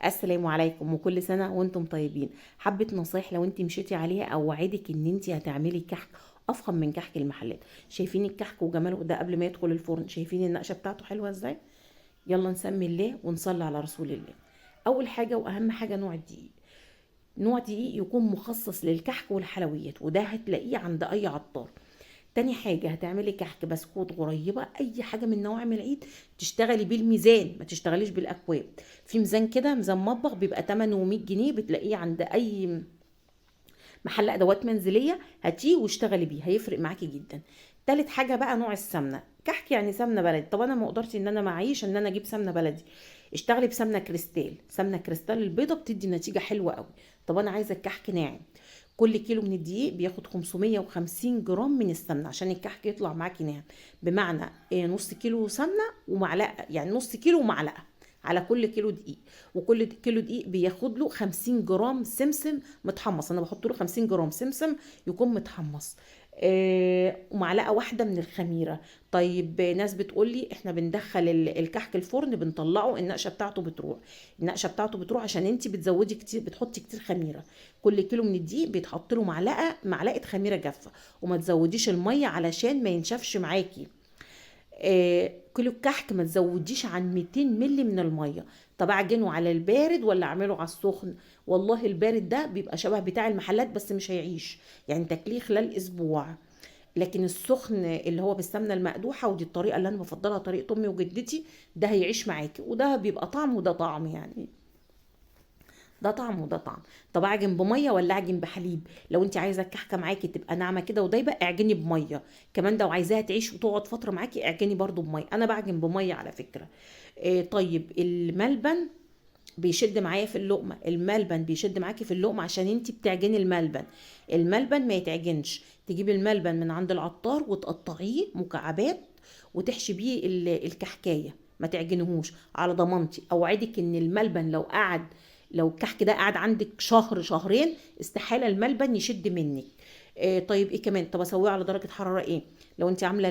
السلام عليكم وكل سنة وانتم طيبين. حبة نصايح لو انت مشيتي عليها اوعدك ان انت هتعملي كحك افخم من كحك المحلات. شايفين الكحك وجماله ده قبل ما يدخل الفرن؟ شايفين النقشة بتاعته حلوة ازاي؟ يلا نسمي الله ونصلي على رسول الله. اول حاجة واهم حاجة نوع الدقيق. نوع دقيق يكون مخصص للكحك والحلويات، وده هتلاقيه عند اي عطار. تاني حاجة هتعملي كحك بسكوت غريبة، أي حاجة من نواعم العيد تشتغلي بيه الميزان، ما تشتغليش بالأكواب. في ميزان كده، ميزان مطبخ، بيبقى 800 جنيه، بتلاقيه عند أي محل أدوات منزلية. هاتيه واشتغلي بيه، هيفرق معاكي جدا. تالت حاجة بقى نوع السمنة. كحك يعني سمنة بلدي. طب أنا ما قدرتش إن أنا معيش إن أنا أجيب سمنة بلدي، اشتغلي بسمنة كريستال. سمنة كريستال البيضة بتدي نتيجة حلوة قوي. طب أنا عايزة الكحك ناعم. كل كيلو من الدقيق بياخد 550 جرام من السمنه عشان الكحك يطلع معاكي ناعم. بمعنى نص كيلو سمنه ومعلقه، يعني نص كيلو ومعلقه على كل كيلو دقيق. وكل كيلو دقيق بياخد له 50 جرام سمسم متحمص، انا بحط له 50 جرام سمسم يكون متحمص. ومعلقه واحده من الخميره. طيب ناس بتقول لي احنا بندخل الكحك الفرن بنطلعه النقشه بتاعته بتروح. النقشه بتاعته بتروح عشان انت بتزودي كتير، بتحطي كتير خميره. كل كيلو من الدقيق بيتحط له معلقه خميره جافه. وما تزوديش الميه علشان ما ينشفش معاكي. كيلو الكحك ما تزوديش عن 200 ملي من الميه. طب اعجنه على البارد ولا اعمله على السخن؟ والله البارد ده بيبقى شبه بتاع المحلات بس مش هيعيش، يعني تاكليه خلال اسبوع. لكن السخن اللي هو بالسمنه المقدوحه، ودي الطريقه اللي انا بفضلها، طريقه امي وجدتي، ده هيعيش معاكي، وده بيبقى طعم وده طعم يعني. ده طعم وده طعم. طب اعجن بميه ولا اعجن بحليب؟ لو انت عايزه الكحكه معاكي تبقى ناعمه كده ودايبه اعجني بميه. كمان لو عايزاها تعيش وتقعد فتره معاكي اعجني برضو بميه. انا بعجن بميه على فكره. طيب الملبن بيشد معايا في اللقمه. الملبن بيشد معاكي في اللقمه عشان انت بتعجني الملبن. الملبن ما يتعجنش. تجيبي الملبن من عند العطار وتقطعيه مكعبات وتحشي بيه الكحكايه. ما تعجنهوش على ضمانتي. اوعدك ان الملبن لو الكحك ده قعد عندك شهر شهرين استحالة الملبن يشد منك. طيب ايه كمان؟ طب اسويه على درجة حرارة ايه؟ لو انت عاملة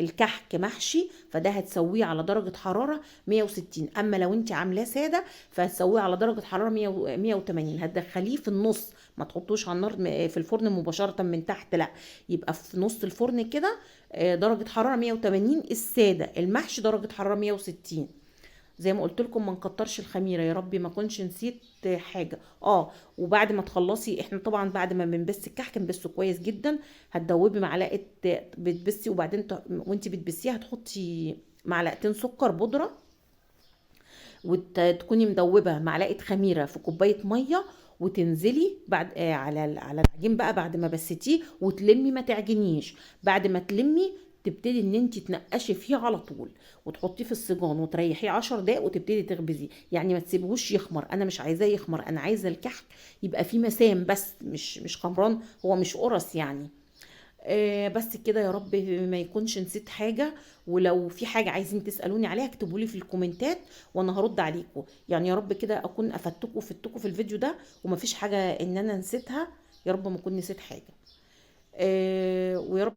الكحك محشي فده هتسويه على درجة حرارة 160. اما لو انت عاملاه سادة فهتسويه على درجة حرارة 180. هتدخليه في النص، ما تحطوش على النار في الفرن مباشرة من تحت، لا، يبقى في نص الفرن كده. درجة حرارة 180 السادة، المحشي درجة حرارة 160. زي ما قلت لكم ما نكترش الخميره، يا ربي ما كنش نسيت حاجه. وبعد ما تخلصي، احنا طبعا بعد ما بنبس الكحك نبسه كويس جدا. هتدوبي معلقه، بتبسي، وبعدين وانت بتبسيه هتحطي معلقتين سكر بودره، وتكوني مدوبه معلقه خميره في كوبايه ميه، وتنزلي بعد على العجين بقى بعد ما بستيه، وتلمي ما تعجنيش. بعد ما تلمي تبتدي ان انت تنقشي فيه على طول، وتحطيه في السيجان وتريحيه 10 دقايق وتبتدي تخبزيه. يعني ما تسيبهوش يخمر، انا مش عايزاه يخمر، انا عايزه الكحك يبقى فيه مسام بس مش خمران، هو مش قرص يعني. بس كده يا رب ما يكونش نسيت حاجة. ولو في حاجة عايزين تسألوني عليها اكتبوا لي في الكومنتات وانا هرد عليكم. يعني يا رب كده اكون افدتكم وفدتكم في الفيديو ده، ومفيش حاجة ان انا نسيتها. يا رب ما اكون نسيت حاجة. ويا رب